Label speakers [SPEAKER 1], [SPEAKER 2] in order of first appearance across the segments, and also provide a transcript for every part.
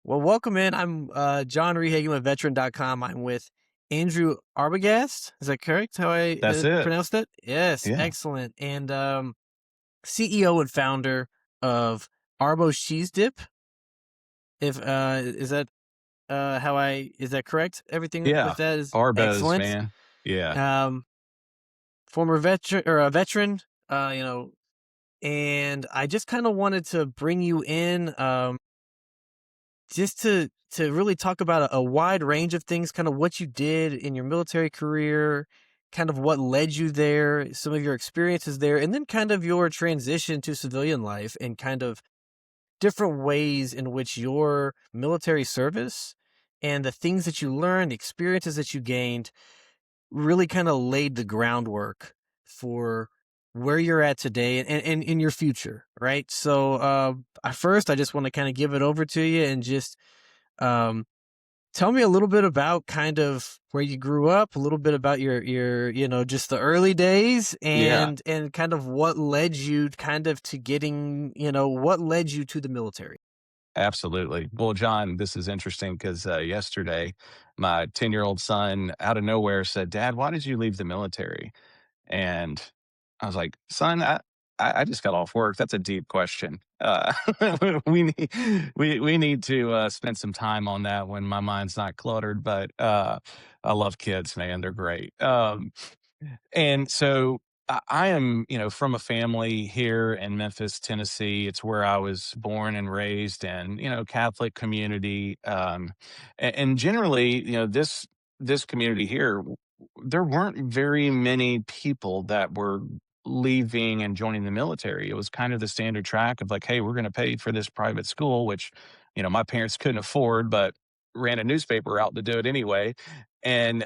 [SPEAKER 1] Well, welcome in. I'm John Rehagen with veteran.com. I'm with Andrew Arbogast. Is that correct? How I
[SPEAKER 2] That's it.
[SPEAKER 1] pronounced it? Yes,
[SPEAKER 2] Yeah.
[SPEAKER 1] excellent. And CEO and founder of Arbo Cheese Dip. If is that how I is that correct? Everything with
[SPEAKER 2] Yeah.
[SPEAKER 1] that is
[SPEAKER 2] Arbos,
[SPEAKER 1] excellent.
[SPEAKER 2] man. Yeah.
[SPEAKER 1] Um, Former veteran or a veteran, and I just kind of wanted to bring you in. Just to really talk about a wide range of things, kind of what you did in your military career, kind of what led you there, some of your experiences there, and then kind of your transition to civilian life and kind of different ways in which your military service and the things that you learned, the experiences that you gained really kind of laid the groundwork for where you're at today and in your future, right? So, first, I just want to kind of give it over to you and just um, tell me a little bit about kind of where you grew up, a little bit about your just the early days
[SPEAKER 2] Yeah.
[SPEAKER 1] and kind of what led you kind of to getting, what led you to the military.
[SPEAKER 2] Absolutely. Well, John, this is interesting because yesterday my 10-year-old son out of nowhere said, Dad, why did you leave the military? And I was like, son, I just got off work. That's a deep question. We need to spend some time on that when my mind's not cluttered. But I love kids, man. They're great. And so I am, from a family here in Memphis, Tennessee. It's where I was born and raised, and Catholic community. And generally, this community here, there weren't very many people that were leaving and joining the military. It was kind of the standard track of like, hey, we're going to pay for this private school, which my parents couldn't afford, but ran a newspaper out to do it anyway. And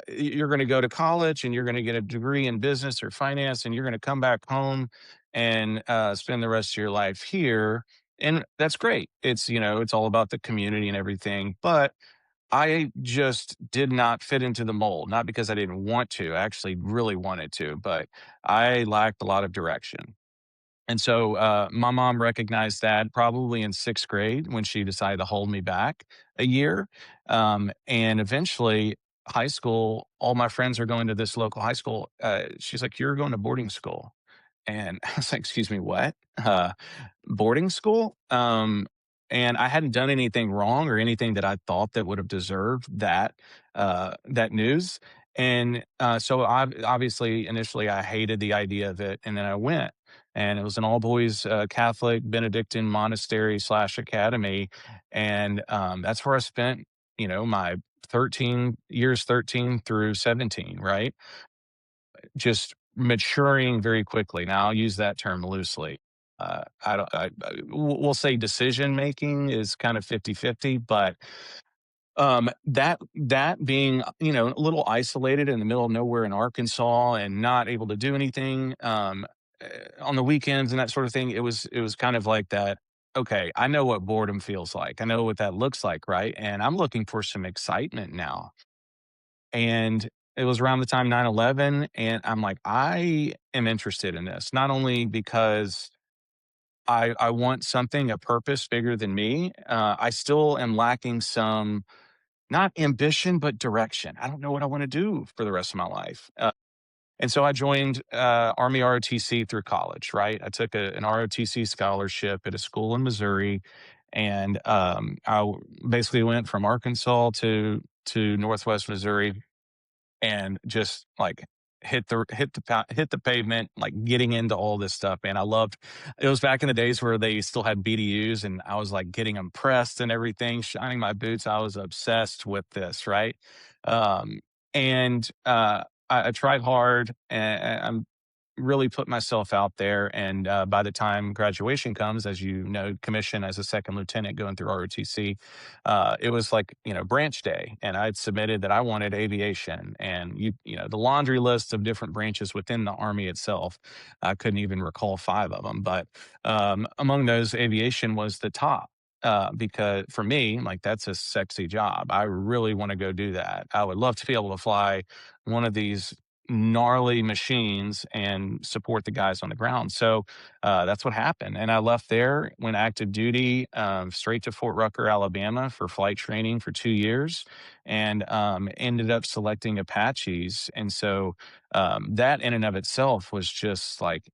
[SPEAKER 2] you're going to go to college and you're going to get a degree in business or finance, and you're going to come back home and spend the rest of your life here. And that's great. It's all about the community and everything. But I just did not fit into the mold, not because I didn't want to. I actually really wanted to, but I lacked a lot of direction. And so my mom recognized that probably in sixth grade when she decided to hold me back a year. And eventually, high school, all my friends are going to this local high school. She's like, "You're going to boarding school." And I was like, "Excuse me, what? Boarding school?" And I hadn't done anything wrong or anything that I thought that would have deserved that news. And so obviously, initially, I hated the idea of it, and then I went, and it was an all boys Catholic Benedictine monastery slash academy, and that's where I spent, my 13 years, 13 through 17, right? Just maturing very quickly. Now, I'll use that term loosely. I don't we'll say decision making is kind of 50-50, but, that being, a little isolated in the middle of nowhere in Arkansas and not able to do anything, on the weekends and that sort of thing, it was kind of like that, "Okay, I know what boredom feels like. I know what that looks like," right? And I'm looking for some excitement now. And it was around the time 9/11, and I'm like, "I am interested in this," not only because I want something, a purpose bigger than me, I still am lacking some, not ambition, but direction. I don't know what I wanna do for the rest of my life, and so I joined, Army ROTC through college, right? I took an ROTC scholarship at a school in Missouri, and, basically went from Arkansas to Northwest Missouri and just like hit the pavement, like getting into all this stuff, man. I loved it. Was back in the days where they still had BDUs, and I was like getting them pressed and everything, shining my boots. I was obsessed with this, right? Um, and I tried hard, and I'm really put myself out there. And by the time graduation comes, as you know, commission as a second lieutenant going through ROTC, it was like, branch day. And I'd submitted that I wanted aviation. And, the laundry list of different branches within the Army itself, I couldn't even recall five of them. But among those, aviation was the top. Because for me, like that's a sexy job. I really want to go do that. I would love to be able to fly one of these gnarly machines and support the guys on the ground. So that's what happened. And I left there, went active duty, straight to Fort Rucker, Alabama for flight training for 2 years, and ended up selecting Apaches. And so that in and of itself was just like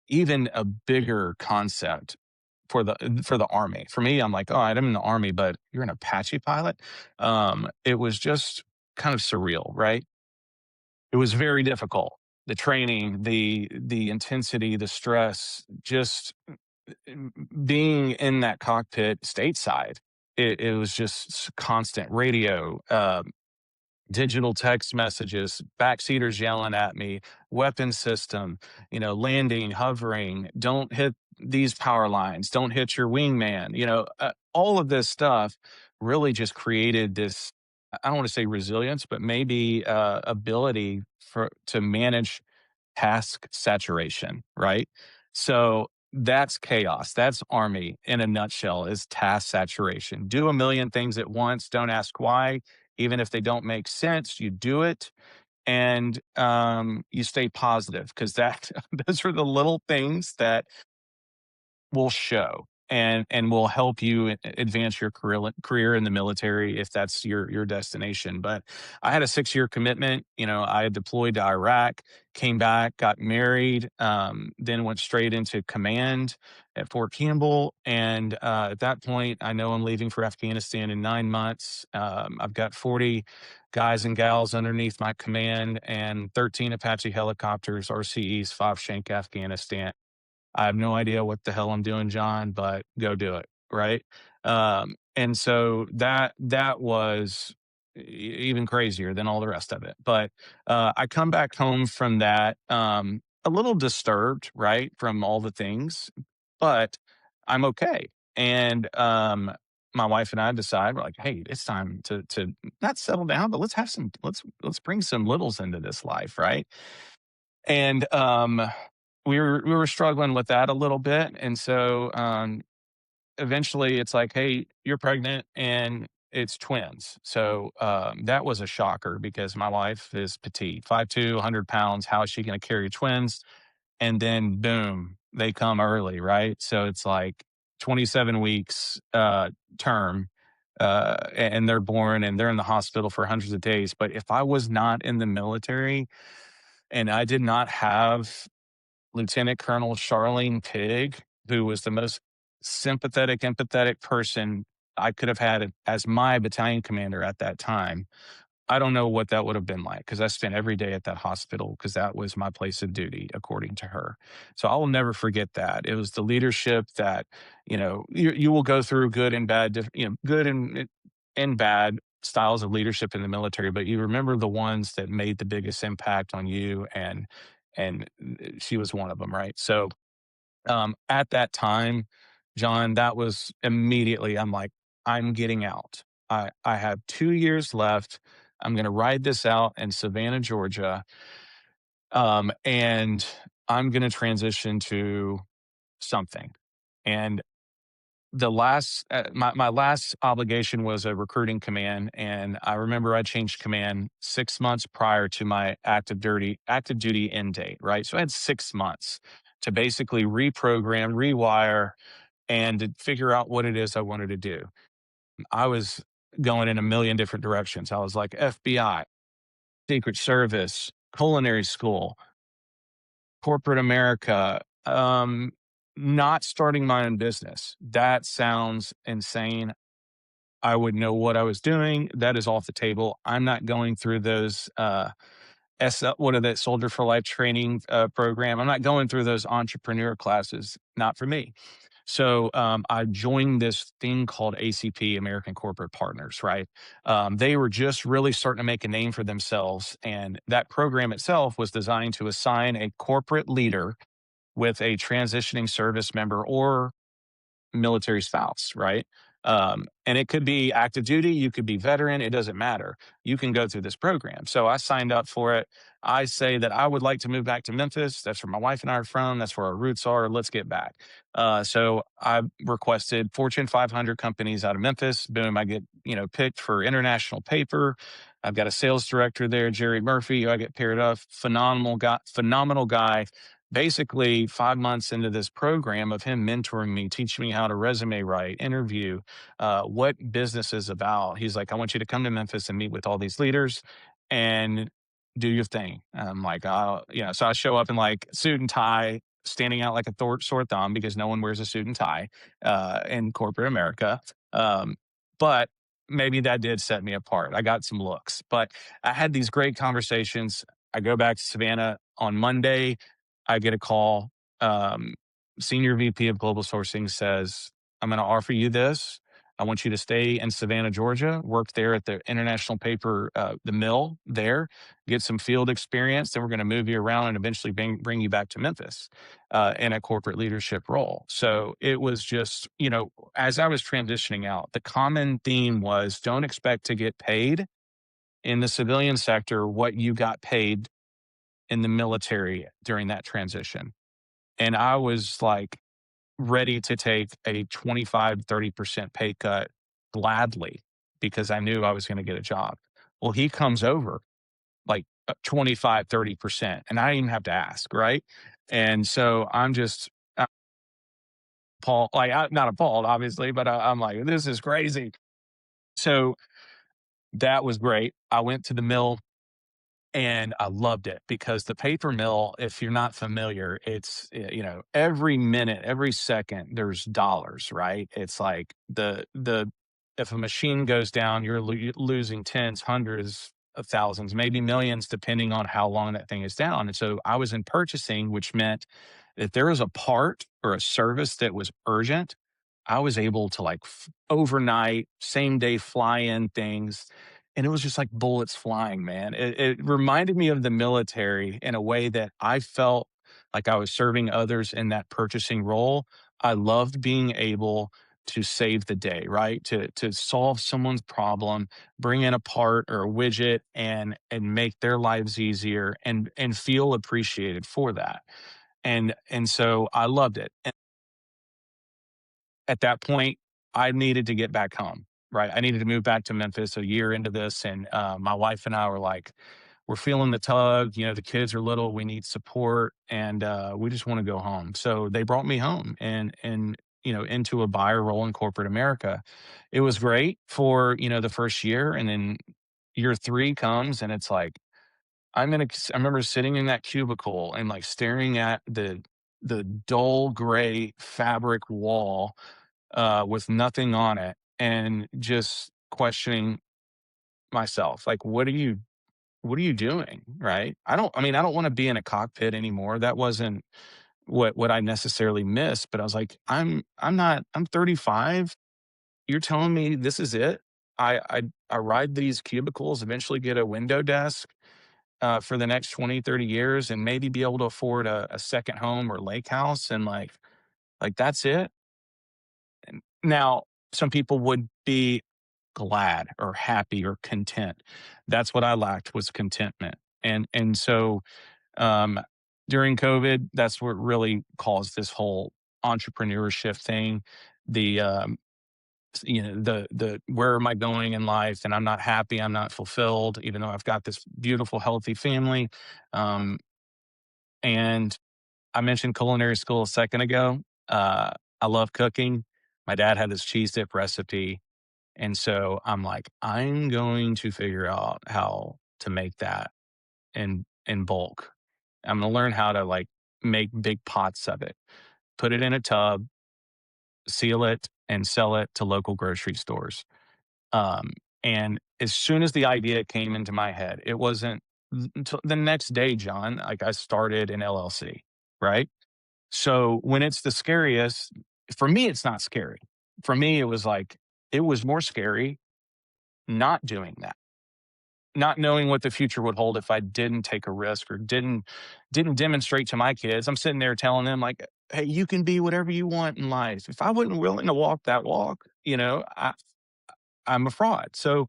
[SPEAKER 2] even a bigger concept for the army. For me, I'm like, "Oh, I'm in the army, but you're an Apache pilot?" It was just kind of surreal, right? It was very difficult. The training, the intensity, the stress, just being in that cockpit stateside, it was just constant radio, digital text messages, backseaters yelling at me, weapon system, landing, hovering, don't hit these power lines, don't hit your wingman, all of this stuff really just created this, I don't want to say resilience, but maybe ability to manage task saturation, right? So that's chaos. That's army in a nutshell is task saturation. Do a million things at once. Don't ask why. Even if they don't make sense, you do it and you stay positive because that those are the little things that will show and will help you advance your career in the military if that's your destination. But I had a 6 year commitment. I had deployed to Iraq, came back, got married, then went straight into command at Fort Campbell. And at that point, I know I'm leaving for Afghanistan in 9 months. I've got 40 guys and gals underneath my command and 13 Apache helicopters, RCEs, 5 Shank Afghanistan. I have no idea what the hell I'm doing, John, but go do it. Right. And so that was even crazier than all the rest of it. But I come back home from that a little disturbed, right, from all the things, but I'm okay. And my wife and I decide we're like, hey, it's time to not settle down, but let's bring some littles into this life, right? And we were struggling with that a little bit, and so eventually it's like, "Hey, you're pregnant and it's twins." So that was a shocker because my wife is petite, 5'2", 100 pounds. How is she going to carry twins? And then boom, they come early, right? So it's like 27 weeks term. And they're born and they're in the hospital for hundreds of days. But if I was not in the military and I did not have Lieutenant Colonel Charlene Pig, who was the most sympathetic, empathetic person I could have had as my battalion commander at that time. I don't know what that would have been like because I spent every day at that hospital because that was my place of duty, according to her. So I will never forget that. It was the leadership that, you will go through good and bad, good and bad styles of leadership in the military, but you remember the ones that made the biggest impact on you. And she was one of them, right? So at that time, John, that was immediately, I'm like, I'm getting out. I have 2 years left. I'm going to ride this out in Savannah, Georgia. And I'm going to transition to something. And my last obligation was a recruiting command. And I remember I changed command 6 months prior to my active duty end date, right? So I had 6 months to basically reprogram, rewire, and to figure out what it is I wanted to do. I was going in a million different directions. I was like FBI, Secret Service, culinary school, corporate America, not starting my own business. That sounds insane. I would know what I was doing. That is off the table. I'm not going through those what are that Soldier for Life training program. I'm not going through those entrepreneur classes. Not for me. So I joined this thing called ACP, American Corporate Partners, right? They were just really starting to make a name for themselves. And that program itself was designed to assign a corporate leader with a transitioning service member or military spouse, right? And it could be active duty, you could be veteran, it doesn't matter. You can go through this program. So I signed up for it. I say that I would like to move back to Memphis. That's where my wife and I are from. That's where our roots are. Let's get back. So I requested Fortune 500 companies out of Memphis. Boom, I get picked for international paper. I've got a sales director there, Jerry Murphy, who I get paired up. Phenomenal guy, phenomenal guy. Basically, 5 months into this program of him mentoring me, teaching me how to resume write, interview, what business is about. He's like, I want you to come to Memphis and meet with all these leaders and do your thing. I'm like, oh, so I show up in like suit and tie, standing out like a sore thumb because no one wears a suit and tie in corporate America. Um, but maybe that did set me apart. I got some looks, but I had these great conversations. I go back to Savannah on Monday. I get a call. Um, Senior VP of Global Sourcing says, I'm going to offer you this. I want you to stay in Savannah, Georgia, work there at the International Paper, the mill there, get some field experience. Then we're going to move you around and eventually bring you back to Memphis in a corporate leadership role. So it was just, as I was transitioning out, the common theme was don't expect to get paid in the civilian sector what you got paid in the military during that transition. And I was like ready to take a 25-30% pay cut gladly because I knew I was going to get a job. Well, he comes over like 25-30%, and I didn't even have to ask, right? And so I'm just appalled, like not appalled, obviously, but I'm like, this is crazy. So that was great. I went to the mill and I loved it because the paper mill, if you're not familiar, it's, every minute, every second, there's dollars, right? It's like if a machine goes down, you're losing tens, hundreds of thousands, maybe millions, depending on how long that thing is down. And so I was in purchasing, which meant if there was a part or a service that was urgent, I was able to like overnight, same day fly in things, and it was just like bullets flying, man. It reminded me of the military in a way that I felt like I was serving others in that purchasing role. I loved being able to save the day, right? To solve someone's problem, bring in a part or a widget and make their lives easier and feel appreciated for that. And so I loved it. At that point, I needed to get back home, right? I needed to move back to Memphis a year into this. And my wife and I were like, we're feeling the tug. The kids are little. We need support, and we just want to go home. So they brought me home and into a buyer role in corporate America. It was great for the first year, and then year three comes, and it's like I remember sitting in that cubicle and like staring at the dull gray fabric wall with nothing on it and just questioning myself like what are you doing, right? I don't want to be in a cockpit anymore. That wasn't what I necessarily missed, but I was like, I'm 35. You're telling me this is it? I ride these cubicles, eventually get a window desk for the next 20-30 years and maybe be able to afford a second home or lake house, and like that's it. And now, some people would be glad or happy or content. That's what I lacked, was contentment. And so um, during COVID, that's what really caused this whole entrepreneurship thing. The the where am I going in life? And I'm not happy. I'm not fulfilled, even though I've got this beautiful, healthy family. Um, and I mentioned culinary school a second ago. Uh, I love cooking. My dad had this cheese dip recipe. And so I'm like, I'm going to figure out how to make that in bulk. I'm gonna learn how to like make big pots of it, put it in a tub, seal it, and sell it to local grocery stores. Um, and as soon as the idea came into my head, it wasn't until the next day, John, like I started an LLC, right? So when it's the scariest, for me, it's not scary. For me, it was more scary not doing that, not knowing what the future would hold if I didn't take a risk or didn't demonstrate to my kids. I'm sitting there telling them like, "Hey, you can be whatever you want in life." If I wasn't willing to walk that walk, I'm a fraud. So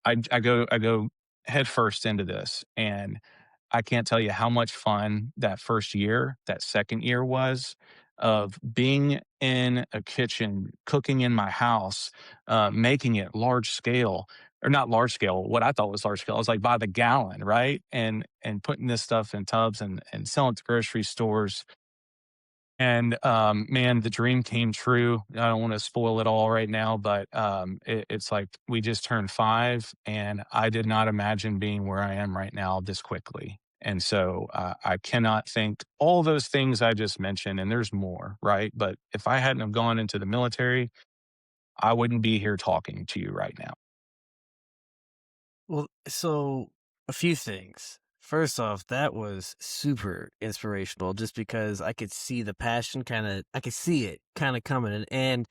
[SPEAKER 2] I go headfirst into this, and I can't tell you how much fun that first year, that second year was. of being in a kitchen, cooking in my house, making it large scale, or not large scale, what I thought was large scale. I was like by the gallon, right? And putting this stuff in tubs and selling it to grocery stores. And man, the dream came true. I don't want to spoil it all right now, but it's like we just turned 5, and I did not imagine being where I am right now this quickly. And so I cannot thank all those things I just mentioned, and there's more, right? But if I hadn't have gone into the military, I wouldn't be here talking to you right now.
[SPEAKER 1] Well, so a few things. First off, that was super inspirational just because I could see the passion I could see it kind of coming. And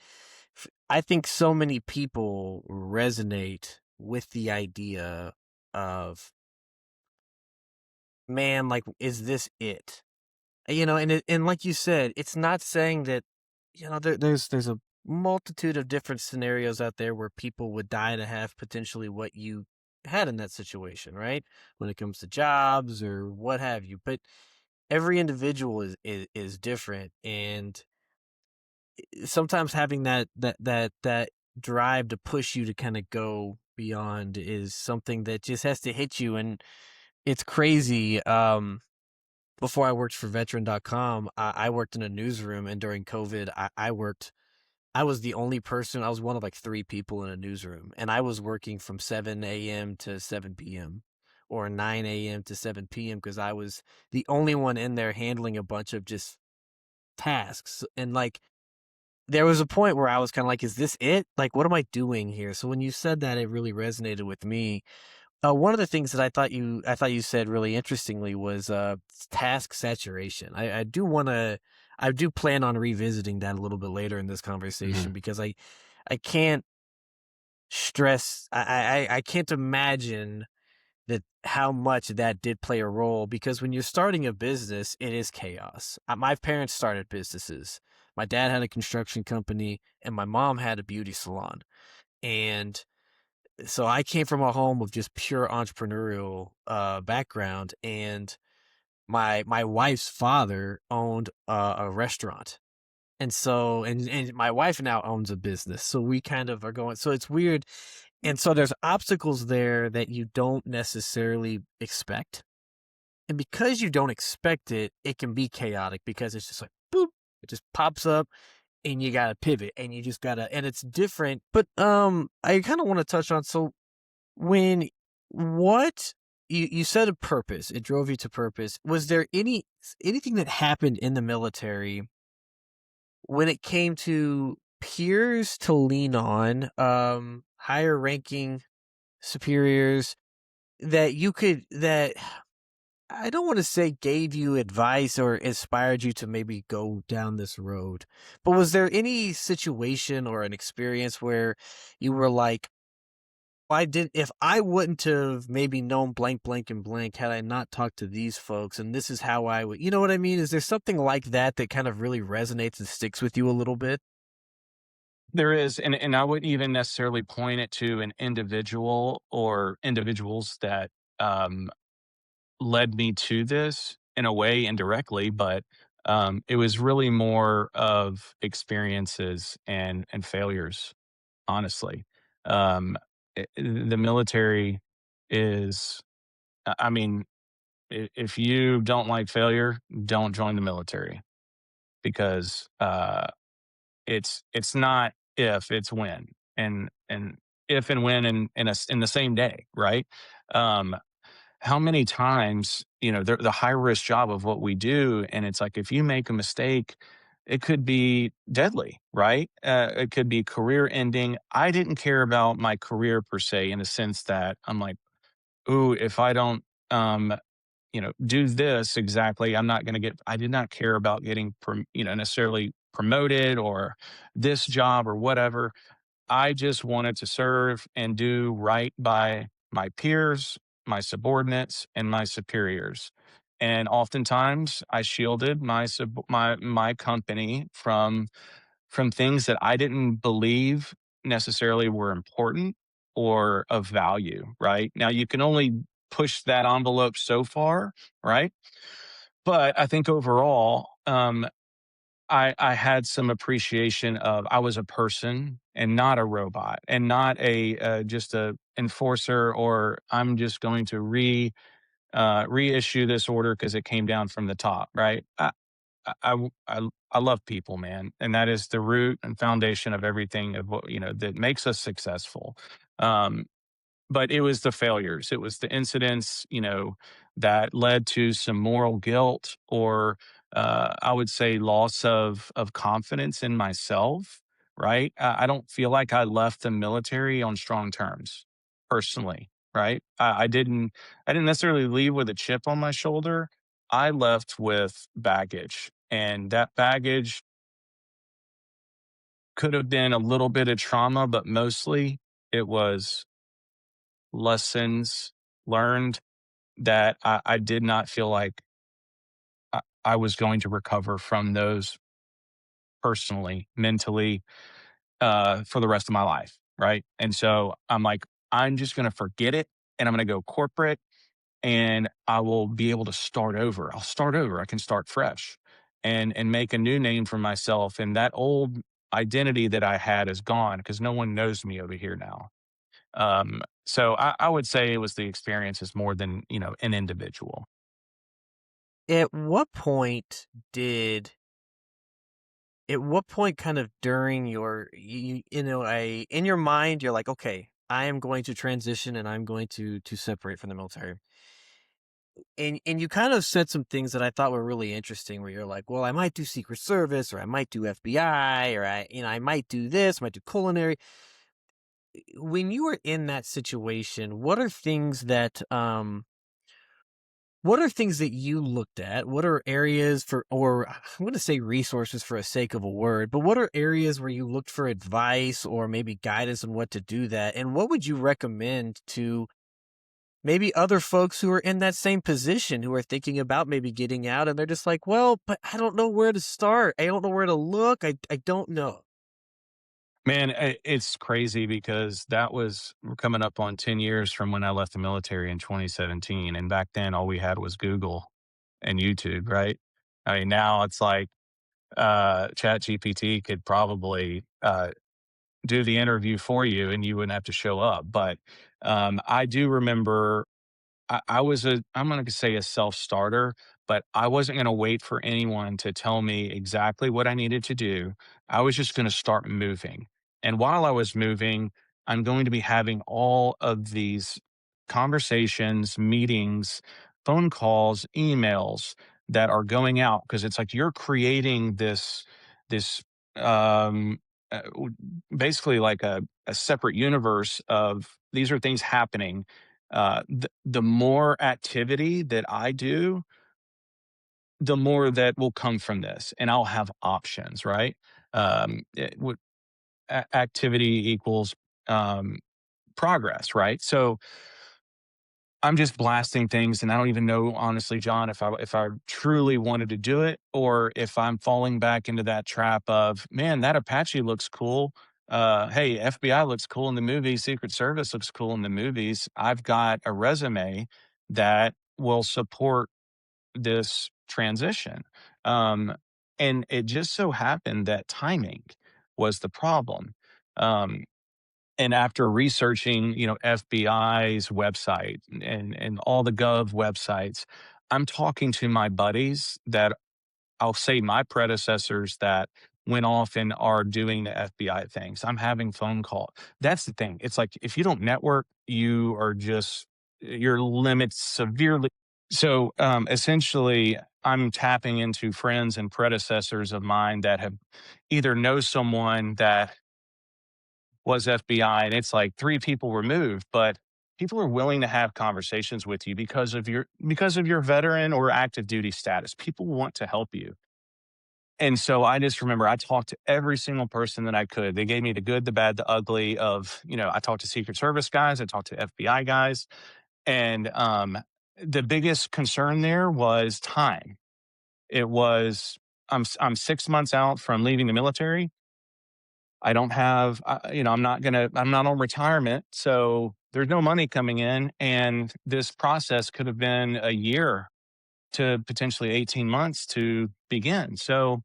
[SPEAKER 1] I think so many people resonate with the idea of, man, like, is this it? And like you said, it's not saying that, there's a multitude of different scenarios out there where people would die to have potentially what you had in that situation, right? When it comes to jobs or what have you. But every individual is different, and sometimes having that drive to push you to kind of go beyond is something that just has to hit you. And it's crazy. Before I worked for veteran.com, I worked in a newsroom, and during COVID, I was the only person, I was one of like 3 people in a newsroom, and I was working from 7 AM to 7 PM or 9 AM to 7 PM because I was the only one in there handling a bunch of just tasks. And like, there was a point where I was kind of like, is this it? Like, what am I doing here? So when you said that, it really resonated with me. One of the things that I thought you said really interestingly was task saturation. I do plan on revisiting that a little bit later in this conversation
[SPEAKER 2] Mhm.
[SPEAKER 1] because I can't stress I can't imagine that how much that did play a role, because when you're starting a business, it is chaos. My parents started businesses. My dad had a construction company and my mom had a beauty salon. And so I came from a home of just pure entrepreneurial background, and my wife's father owned a restaurant. And so and my wife now owns a business. So we kind of are going, so it's weird. And so there's obstacles there that you don't necessarily expect. And because you don't expect it, it can be chaotic because it's just like boop, it just pops up and you got to pivot and you just got to, and it's different. But I kind of want to touch on, so when what you said, a purpose, it drove you to purpose. Was there anything that happened in the military when it came to peers to lean on, higher ranking superiors that you could that I don't want to say gave you advice or inspired you to maybe go down this road, but was there any situation or an experience where you were like, if I wouldn't have maybe known blank, blank, and blank had I not talked to these folks, and this is how I would, you know what I mean? Is there something like that that kind of really resonates and sticks with you a little bit?
[SPEAKER 2] There is, and I wouldn't even necessarily point it to an individual or individuals that um, led me to this in a way indirectly, but it was really more of experiences and failures, honestly. The military is, I mean, if you don't like failure, don't join the military because it's not if, it's when, and if and when in the same day, right? Um, how many times, the high risk job of what we do, and it's like if you make a mistake, it could be deadly, right? It could be career ending. I didn't care about my career per se, in the sense that I'm like, ooh, if I don't um do this exactly, I'm not going to get, I did not care about getting, necessarily promoted or this job or whatever. I just wanted to serve and do right by my peers, my subordinates, and my superiors. And oftentimes I shielded my company from things that I didn't believe necessarily were important or of value, right? Now you can only push that envelope so far, right? But I think overall, I had some appreciation of I was a person and not a robot and not a just a enforcer, or I'm just going to reissue this order because it came down from the top, right? I love people, man, and that is the root and foundation of everything of what that makes us successful. Um, but it was the failures, it was the incidents, that led to some moral guilt, or I would say loss of confidence in myself. Right? I don't feel like I left the military on strong terms, personally. Right? I didn't necessarily leave with a chip on my shoulder. I left with baggage, and that baggage could have been a little bit of trauma, but mostly it was lessons learned that I did not feel like I was going to recover from those personally, mentally, for the rest of my life. Right. And so I'm like, I'm just going to forget it, and I'm going to go corporate, and I will be able to start over. I'll start over. I can start fresh and make a new name for myself. And that old identity that I had is gone because no one knows me over here now. So I would say it was the experiences more than, an individual.
[SPEAKER 1] At what point did at what point kind of during your in your mind you're like, okay, I am going to transition and I'm going to separate from the military. And you kind of said some things that I thought were really interesting where you're like, well, I might do Secret Service, or I might do FBI, or I might do this, I might do culinary. When you were in that situation, what are things that you looked at? What are areas for, or I'm going to say resources for a sake of a word, but what are areas where you looked for advice or maybe guidance on what to do that? And what would you recommend to maybe other folks who are in that same position who are thinking about maybe getting out and they're just like, well, but I don't know where to start. I don't know where to look. I don't know.
[SPEAKER 2] Man, it's crazy because we're coming up on 10 years from when I left the military in 2017. And back then, all we had was Google and YouTube, right? I mean, now it's like Chat GPT could probably do the interview for you and you wouldn't have to show up. But I do remember I'm going to say a self starter, but I wasn't going to wait for anyone to tell me exactly what I needed to do. I was just going to start moving. And while I was moving, I'm going to be having all of these conversations, meetings, phone calls, emails that are going out, because it's like you're creating this um basically like a separate universe of these are things happening. The more activity that I do, the more that will come from this, and I'll have options, right? Activity equals um, progress, right? So I'm just blasting things, and I don't even know, honestly, John, if I truly wanted to do it, or if I'm falling back into that trap of, man, that Apache looks cool. Hey, FBI looks cool in the movies. Secret Service looks cool in the movies. I've got a resume that will support this transition. Um, and it just so happened that timing was the problem. Um, and after researching, FBI's website and all the gov websites, I'm talking to my buddies that I'll say my predecessors that went off and are doing the FBI things. I'm having phone call. That's the thing. It's like if you don't network, you are just your limits severely. So essentially, I'm tapping into friends and predecessors of mine that have either know someone that was FBI, and it's like 3 people removed, but people are willing to have conversations with you because of your veteran or active duty status. People want to help you. And so I just remember I talked to every single person that I could. They gave me the good, the bad, the ugly of, I talked to Secret Service guys, I talked to FBI guys, and the biggest concern there was time. It was I'm 6 months out from leaving the military. I don't have, I'm not on retirement. So there's no money coming in. And this process could have been a year to potentially 18 months to begin. So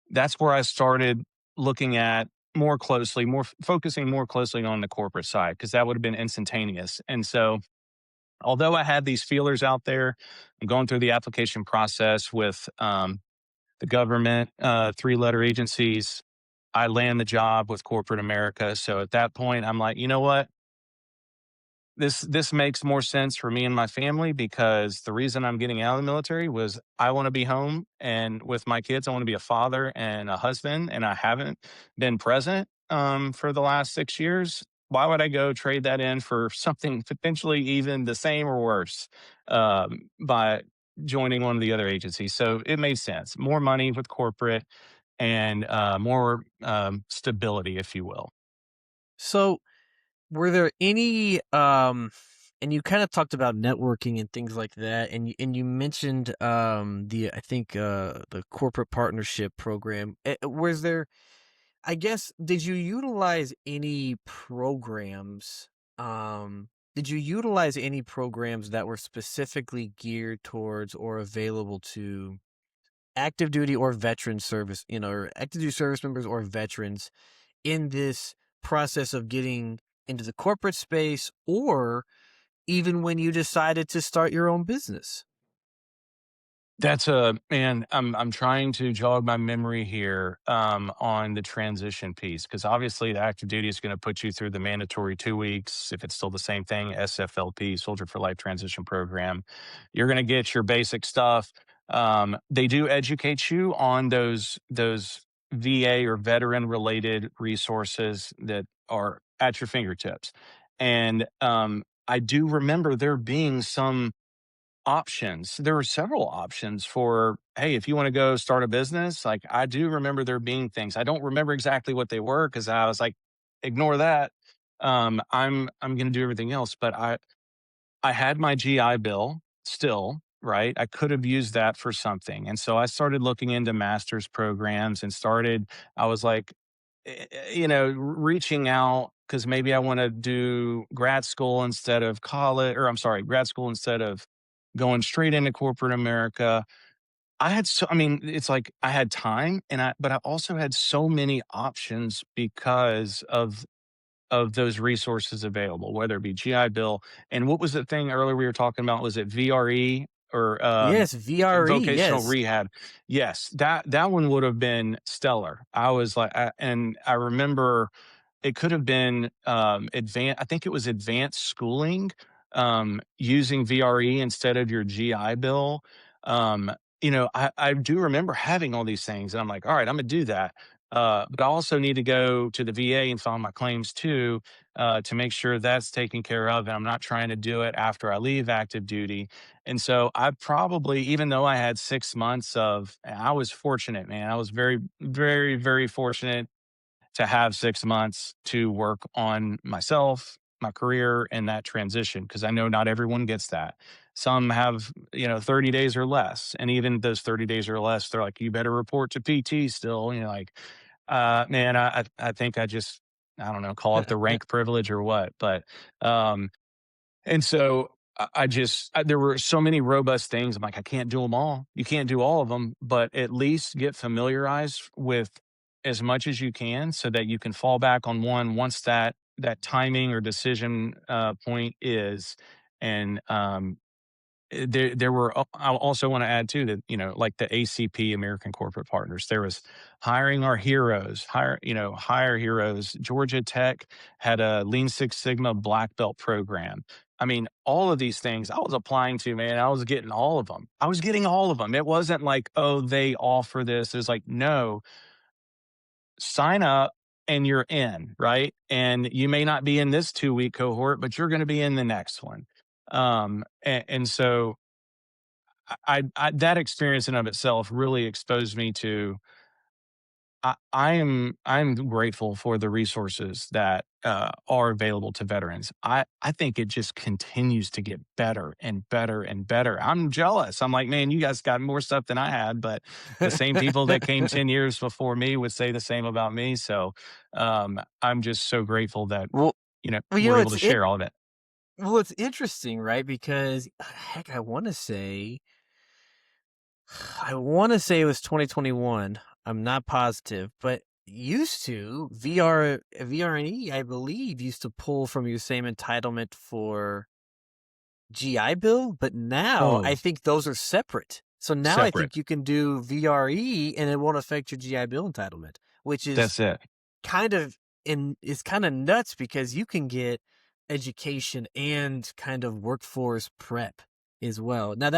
[SPEAKER 2] that's where I started looking at more closely, focusing more closely on the corporate side because that would have been instantaneous. And so, although I had these feelers out there, I'm going through the application process with the government, three-letter agencies. I land the job with corporate America. So at that point, I'm like, you know what? This makes more sense for me and my family because the reason I'm getting out of the military was I want to be home and with my kids. I want to be a father and a husband, and I haven't been present for the last 6 years. Why would I go trade that in for something potentially even the same or worse by joining one of the other agencies? So it made sense. More money with corporate and more stability, if you will.
[SPEAKER 1] So, were there any and you kind of talked about networking and things like that, and you mentioned the I think the corporate partnership program. Was there, I guess, did you utilize any programs? Did you utilize any programs that were specifically geared towards or available to active duty or veteran service, or active duty service members or veterans in this process of getting into the corporate space, or even when you decided to start your own business?
[SPEAKER 2] That's a man, I'm trying to jog my memory here, on the transition piece because obviously the active duty is gonna put you through the mandatory 2 weeks, if it's still the same thing, SFLP, Soldier for Life Transition Program. You're gonna get your basic stuff. They do educate you on those VA or veteran-related resources that are at your fingertips, and, I do remember there being some options. There were several options for, hey, if you want to go start a business, like I do remember there being things. I don't remember exactly what they were because I was like, ignore that. I'm gonna do everything else. But I had my GI Bill still, right? I could have used that for something. And so I started looking into master's programs and I was like, reaching out because maybe I want to do grad school instead of college, or I'm sorry, grad school instead of going straight into corporate America. I mean, it's like I had time but I also had so many options because of those resources available, whether it be GI Bill and what was the thing earlier we were talking about? Was it VRE or
[SPEAKER 1] Yes, VRE,
[SPEAKER 2] vocational
[SPEAKER 1] yes.
[SPEAKER 2] rehab? Yes, that one would have been stellar. I was like, and I remember it could have been, advanced. I think it was advanced schooling, using VRE instead of your GI Bill. Um, I do remember having all these things, and I'm like, "All right, Imma do that." But I also need to go to the VA and file my claims too, to make sure that's taken care of, and I'm not trying to do it after I leave active duty. And so I probably even though I had 6 months of I was fortunate, man. I was very, very, very fortunate to have 6 months to work on myself, my career, and that transition because I know not everyone gets that. Some have, 30 days or less, and even those 30 days or less, they're like, "You better report to PT still," like, man, I think I just I don't know, call it the rank privilege or what, but, um and so there were so many robust things. I'm like, I can't do them all. You can't do all of them, but at least get familiarized with as much as you can so that you can fall back on one once that timing or decision point is. And there were I also want to add too that like the ACP, American Corporate Partners, there was hiring our heroes, hire heroes. Georgia Tech had a Lean Six Sigma black belt program. I mean, all of these things I was applying to, man. I was getting all of them. I was getting all of them. It wasn't like, oh, they offer this. It was like, no, sign up and you're in, right? And you may not be in this 2 week cohort, but you're going to be in the next one. And so that experience in of itself really exposed me to I'm grateful for the resources that are available to veterans. I think it just continues to get better and better and better. I'm jealous. I'm like, man, you guys got more stuff than I had, but the same people that came 10 years before me would say the same about me. So I'm just so grateful that
[SPEAKER 1] Well, well,
[SPEAKER 2] we're able to share all of it.
[SPEAKER 1] it's interesting, right? Because heck, I want to say it was 2021. I'm not positive, but used to VRE, I believe, used to pull from your same entitlement for GI Bill, but now I
[SPEAKER 2] Oh,
[SPEAKER 1] think those are separate. So now I
[SPEAKER 2] separate.
[SPEAKER 1] think you can do VRE and it won't affect your GI Bill entitlement, which is
[SPEAKER 2] That's it.
[SPEAKER 1] kind of is kind of nuts because you can get education and kind of workforce prep as well. Now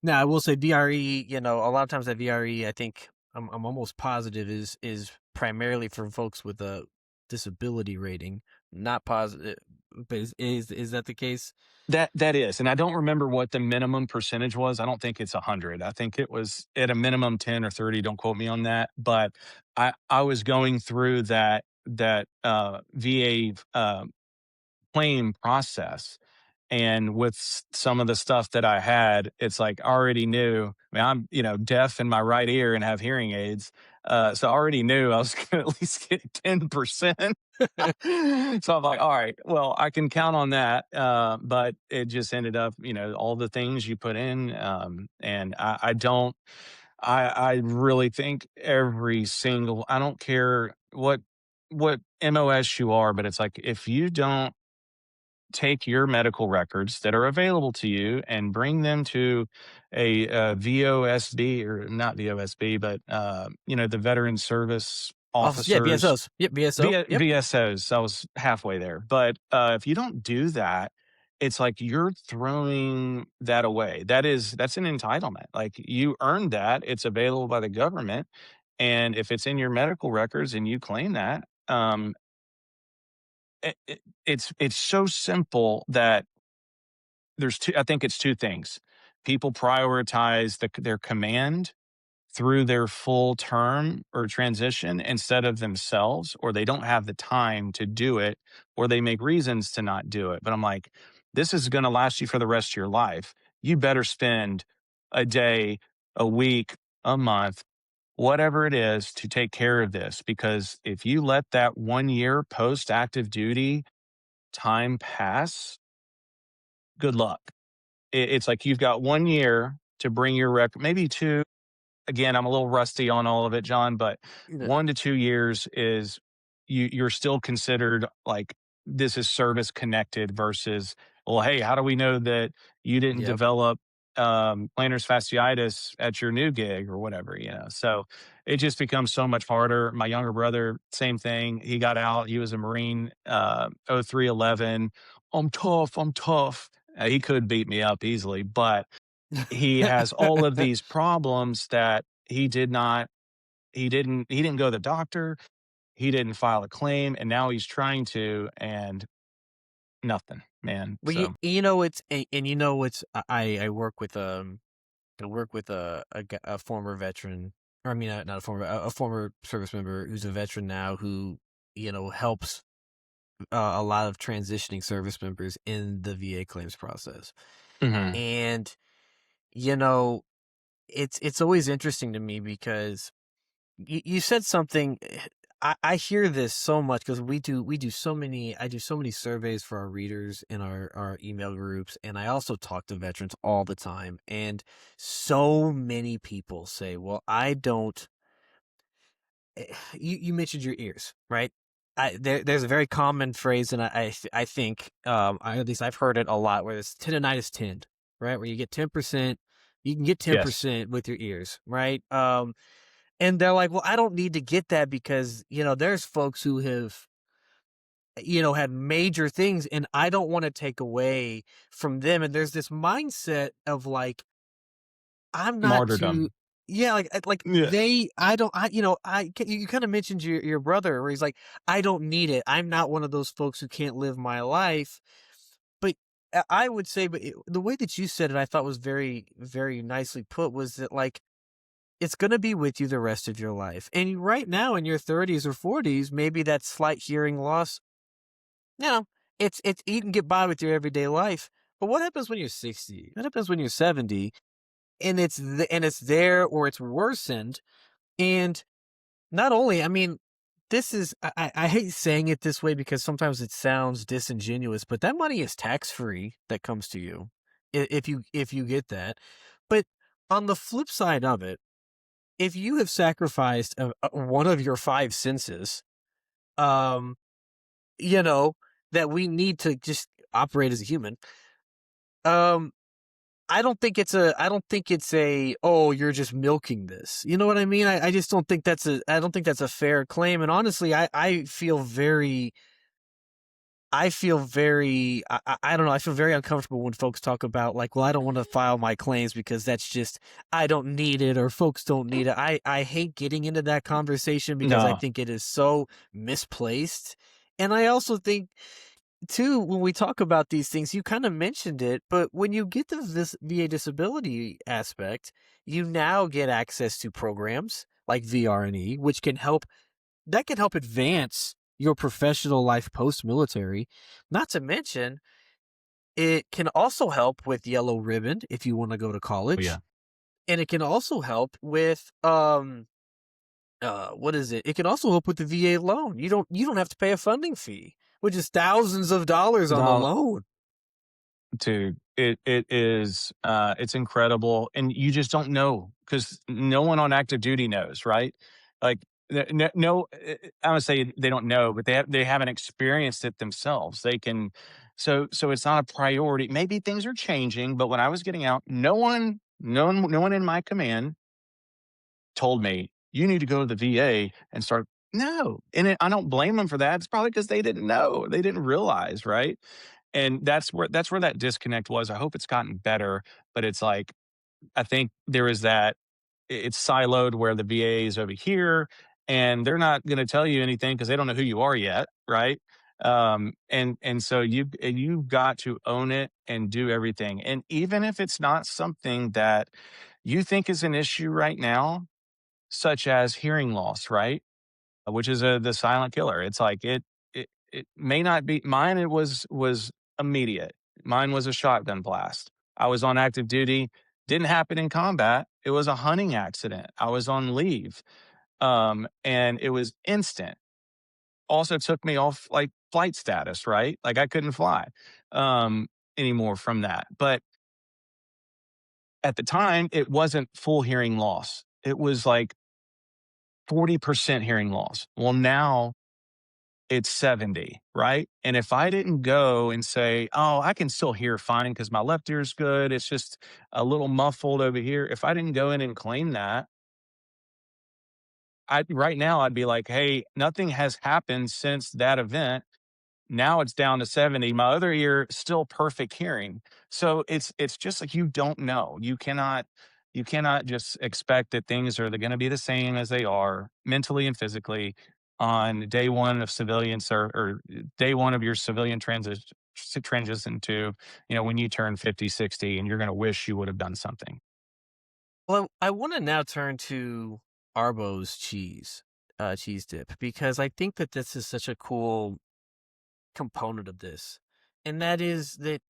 [SPEAKER 1] I will say VRE, a lot of times that VRE, I think I'm almost positive is primarily for folks with a disability rating, not positive, but is that the case?
[SPEAKER 2] That is, and I don't remember what the minimum percentage was. I don't think it's 100. I think it was at a minimum 10 or 30, don't quote me on that, but I was going through that VA, claim process, and with some of the stuff that I had, it's like I already knew. I mean, I'm deaf in my right ear and have hearing aids, so I already knew I was going to at least get 10%. So I'm like, all right, well, I can count on that. But it just ended up, all the things you put in, and I don't. I really think every single. I don't care what MOS you are, but it's like if you don't take your medical records that are available to you and bring them to a, VOSB, or not VOSB, but the Veteran Service
[SPEAKER 1] Office, yeah,
[SPEAKER 2] Officers,
[SPEAKER 1] VSOs. Yep, VSO. Yep.
[SPEAKER 2] VSOs. I was halfway there, but if you don't do that, it's like you're throwing that away. That's an entitlement. Like you earned that. It's available by the government, and if it's in your medical records and you claim that, it's so simple that there's two. I think it's two things. People prioritize their command through their full term or transition instead of themselves, or they don't have the time to do it, or they make reasons to not do it. But I'm like, this is going to last you for the rest of your life. You better spend a day, a week, a month, whatever it is, to take care of this. Because if you let that 1 year post active duty time pass, good luck. It's like you've got 1 year to bring your record, maybe two. Again, I'm a little rusty on all of it, John, but
[SPEAKER 1] Yeah.
[SPEAKER 2] 1 to 2 years is you're still considered like this is service connected versus, well, hey, how do we know that you didn't
[SPEAKER 1] Yep.
[SPEAKER 2] develop plantar fasciitis at your new gig or whatever? So it just becomes so much harder. My younger brother, same thing. He got out. He was a Marine, 0311. I'm tough. I'm tough. He could beat me up easily, but he has all of these problems that he didn't go to the doctor, he didn't file a claim, and now he's trying to, and nothing, man.
[SPEAKER 1] Well,
[SPEAKER 2] So
[SPEAKER 1] it's and it's I work with a former veteran, or I mean not a former a former service member who's a veteran now who helps a lot of transitioning service members in the VA claims process,
[SPEAKER 2] mhm.
[SPEAKER 1] and you know it's always interesting to me because you said something. I hear this so much because we do so many. I do so many surveys for our readers in our email groups, and I also talk to veterans all the time. And so many people say, "Well, I don't." You mentioned your ears, right? There's a very common phrase, and I think at least I've heard it a lot, where it's tendonitis tinned, right? Where you get 10%, you can get
[SPEAKER 2] Yes,
[SPEAKER 1] 10% with your ears, right? And they're like, "Well, I don't need to get that because, there's folks who have, had major things and I don't want to take away from them." And there's this mindset of like, I'm not too,
[SPEAKER 2] martyrdom.
[SPEAKER 1] yeah, like
[SPEAKER 2] Yeah,
[SPEAKER 1] I don't, you kind of mentioned your brother where he's like, I don't need it. I'm not one of those folks who can't live my life. But I would say, the way that you said it, I thought was very, very nicely put was that like, it's gonna be with you the rest of your life. And right now in your 30s or 40s, maybe that slight hearing loss, you know, it's you can get by with your everyday life. But what happens when you're 60? What happens when you're 70 and it's there or it's worsened? And not only, I mean, this is I hate saying it this way because sometimes it sounds disingenuous, but that money is tax free that comes to you if you get that. But on the flip side of it, if you have sacrificed one of your 5 senses, um, you know, that we need to just operate as a human, um, I don't think it's a, "Oh, you're just milking this." You know what I mean? I just don't think I don't think that's a fair claim, and honestly, I feel very I don't know, I feel very uncomfortable when folks talk about, like, "Well, I don't wanna file my claims because that's just I don't need it," or "Folks don't need it." I hate getting into that conversation because I
[SPEAKER 2] No,
[SPEAKER 1] think it is so misplaced, and I also think too, when we talk about these things, you kinda mentioned it, but when you get to this VA disability aspect, you now get access to programs like VRNE, which can help advance your professional life post-military. Not to mention, it can also help with Yellow Ribbon if you wanna go to
[SPEAKER 2] oh, yeah.
[SPEAKER 1] college, and it can also help with, what is it? It can also help with the VA loan. You don't have to pay a funding fee, which is thousands of dollars on the
[SPEAKER 2] No,
[SPEAKER 1] loan.
[SPEAKER 2] dude, it is, it's incredible, and you just don't know because no one on active duty knows, right? Like, no, I would say they don't know, but they haven't experienced it themselves. They can so it's not a priority. Maybe things are changing, but when I was getting out, no one in my command told me, "You need to go to the VA and start." No, and I don't blame them for that. It's probably because they didn't know. They didn't realize, right? And that's where that disconnect was. I hope it's gotten better, but it's like, I think there is that it's siloed where the VA is over here, and they're not gonna tell you anything because they don't know who you are yet, right? And so you've got to own it and do everything. And even if it's not something that you think is an issue right now, such as hearing loss, right? Which is the silent killer. It's like it may not be mine. It was immediate. Mine was a shotgun blast. I was on active duty. Didn't happen in combat. It was a hunting accident. I was on leave, and it was instant. Also took me off like flight status, right? Like I couldn't fly um, anymore from that. But at the time, it wasn't full hearing loss. It was like 40% hearing loss. Well, now it's 70, right? And if I didn't go and say, "Oh, I can still hear fine because my left ear's good. It's just a little muffled over here." If I didn't go in and claim that, I right now I'd be like, "Hey, nothing has happened since that event. Now it's down to 70. My other ear still perfect hearing." So it's just like you don't know. You cannot just expect that things are going to be the same as they are mentally and physically on day one of or day one of your civilian transition to, when you turn 50, 60, and you're going to wish you would have done something.
[SPEAKER 1] Well, I wanna now turn to Arbo's cheese dip, because I think that this is such a cool component of this, and that is that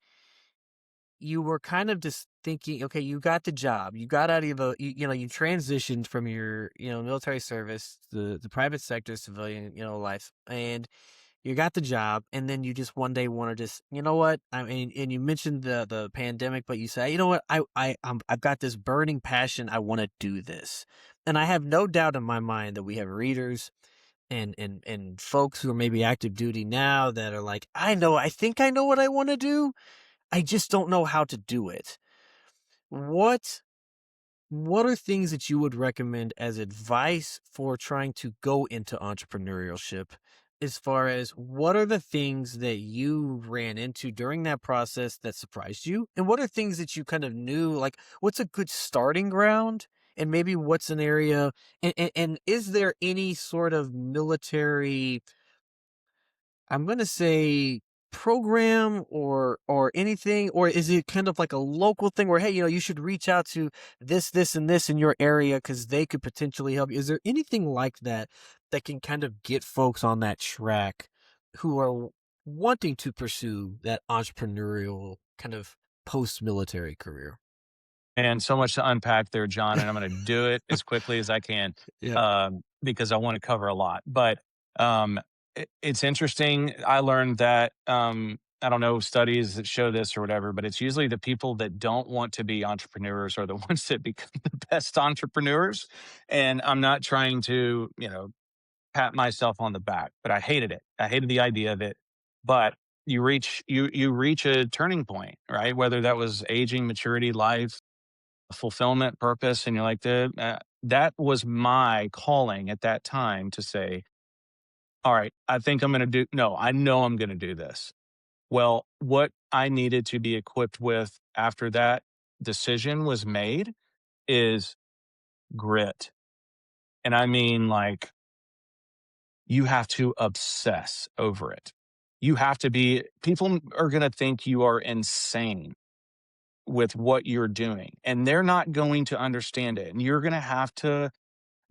[SPEAKER 1] you were kind of just thinking, okay, you got the job, you got out of you transitioned from your, military service to the private sector civilian, life, and you got the job, and then you just one day want to just, you know what? I mean, and you mentioned the pandemic, but you say, you know what? I've got this burning passion. I want to do this, and I have no doubt in my mind that we have readers and folks who are maybe active duty now that are like, I think I know what I want to do. I just don't know how to do it. What what are things that you would recommend as advice for trying to go into entrepreneurship? As far as what are the things that you ran into during that process that surprised you? And what are things that you kind of knew? Like, what's a good starting ground? And maybe what's an area? And is there any sort of military, I'm gonna say, program or anything, or is it kind of like a local thing where, hey, you should reach out to this, and this in your area because they could potentially help you? Is there anything like that that can kind of get folks on that track who are wanting to pursue that entrepreneurial kind of post-military career?
[SPEAKER 2] And so much to unpack there, John, and I'm going to do it as quickly as I can,
[SPEAKER 1] Yeah.
[SPEAKER 2] because I want to cover a lot. But it's interesting. I learned that I don't know studies that show this or whatever, but it's usually the people that don't want to be entrepreneurs are the ones that become the best entrepreneurs. And I'm not trying to, pat myself on the back, but I hated it. I hated the idea of it. But you reach a turning point, right? Whether that was aging, maturity, life, fulfillment, purpose, and you're like, dude, that was my calling at that time to say, all right, I think I'm going to do. No, I know I'm going to do this. Well, what I needed to be equipped with after that decision was made is grit. And I mean, like, you have to obsess over it. You have to be, people are going to think you are insane with what you're doing, and they're not going to understand it. And you're going to have to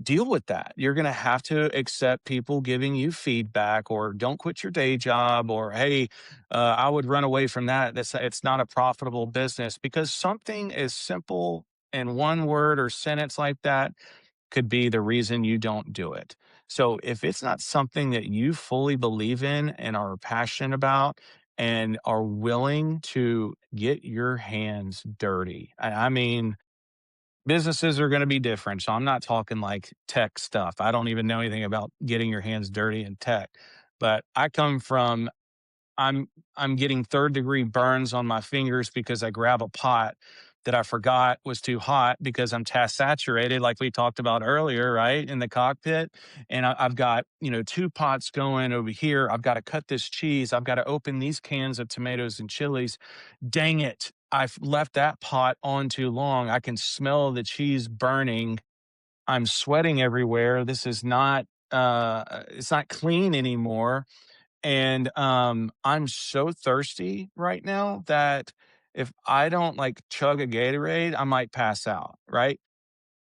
[SPEAKER 2] deal with that. You're going to have to accept people giving you feedback or don't quit your day job or, hey, I would run away from that. It's not a profitable business because something as simple in one word or sentence like that could be the reason you don't do it. So if it's not something that you fully believe in and are passionate about and are willing to get your hands dirty, I mean, businesses are going to be different. So I'm not talking like tech stuff. I don't even know anything about getting your hands dirty in tech. But I come from I'm I'm getting third-degree burns on my fingers because I grab a pot that I forgot was too hot because I'm task saturated, like we talked about earlier, right, in the cockpit, and I've got, 2 pots going over here. I've gotta cut this cheese. I've gotta open these cans of tomatoes and chilies. Dang it, I've left that pot on too long. I can smell the cheese burning. I'm sweating everywhere. This is not, it's not clean anymore, and, I'm so thirsty right now that if I don't, like, chug a Gatorade, I might pass out, right?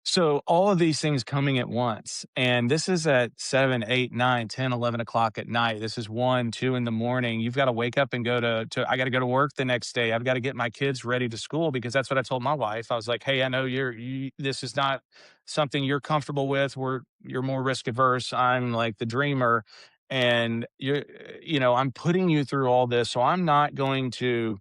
[SPEAKER 2] So, all of these things coming at once, and this is at 7, 8, 9, 10, 11 o'clock at night. This is 1, 2 in the morning. You've gotta wake up and go to I gotta go to work the next day. I've gotta get my kids ready to school because that's what I told my wife. I was like, "Hey, I know this is not something you're comfortable with. You're more risk averse. I'm, like, the dreamer, and I'm putting you through all this, so I'm not going to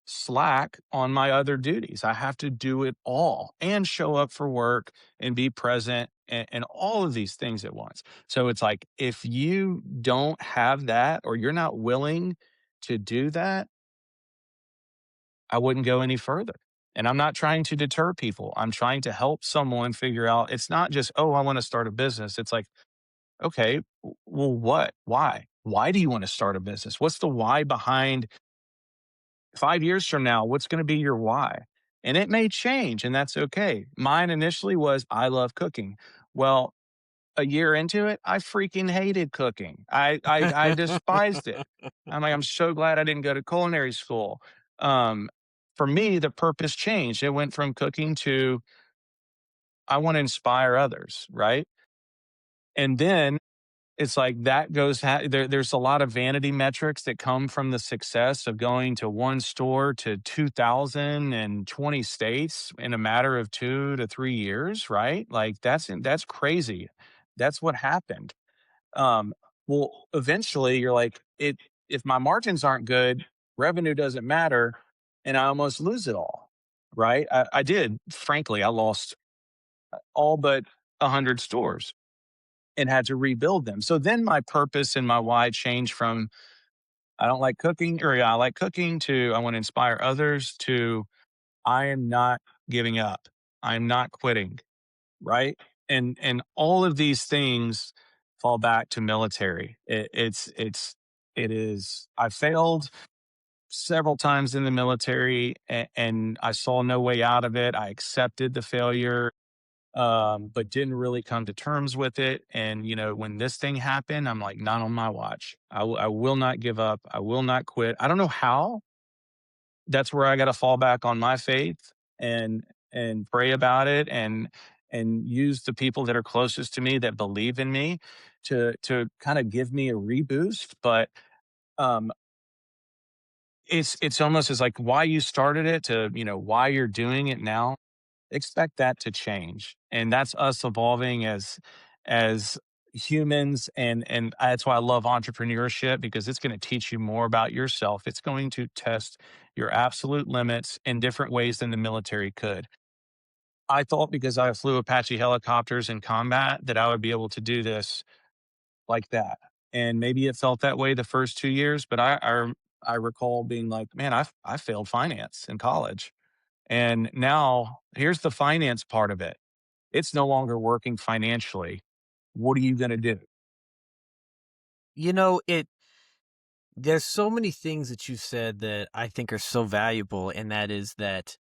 [SPEAKER 2] slack on my other duties. I have to do it all and show up for work and be present and all of these things at once. So it's like, if you don't have that or you're not willing to do that, I wouldn't go any further. And I'm not trying to deter people. I'm trying to help someone figure out it's not just, oh, I want to start a business. It's like, okay, well, what? Why? Why do you want to start a business? What's the why behind 5 years from now? What's going to be your why? And it may change, and that's okay. Mine initially was I love cooking. Well, a year into it, I freaking hated cooking. I despised it. I'm like, I'm so glad I didn't go to culinary school. Um, for me, the purpose changed. It went from cooking to I want to inspire others, right? And then it's like that there's a lot of vanity metrics that come from the success of going to one store to 2,020 states in a matter of 2 to 3 years, right? Like, that's crazy. That's what happened. Um, well, eventually you're like, if my margins aren't good, revenue doesn't matter, and I almost lose it all, right? I did. Frankly, I lost all but 100 stores and had to rebuild them. So then my purpose and my why changed from I don't like cooking or yeah, I like cooking to I want to inspire others to I am not giving up. I'm not quitting, right? And all of these things fall back to military. It is I failed several times in the military and I saw no way out of it. I accepted the failure, but didn't really come to terms with it. And, when this thing happened, I'm like, not on my watch. I will not give up. I will not quit. I don't know how. That's where I got to fall back on my faith and pray about it and use the people that are closest to me that believe in me to kind of give me a reboost. But um, it's almost as like why you started it to why you're doing it now. Expect that to change, and that's us evolving as humans, and that's why I love entrepreneurship, because it's going to teach you more about yourself. It's going to test your absolute limits in different ways than the military could. I thought because I flew Apache helicopters in combat that I would be able to do this like that. And maybe it felt that way the first 2 years, but I recall being like, "Man, I failed finance in college." And now here's the finance part of it. It's no longer working financially. What are you gonna do?
[SPEAKER 1] You know, there's so many things that you said that I think are so valuable, and that is that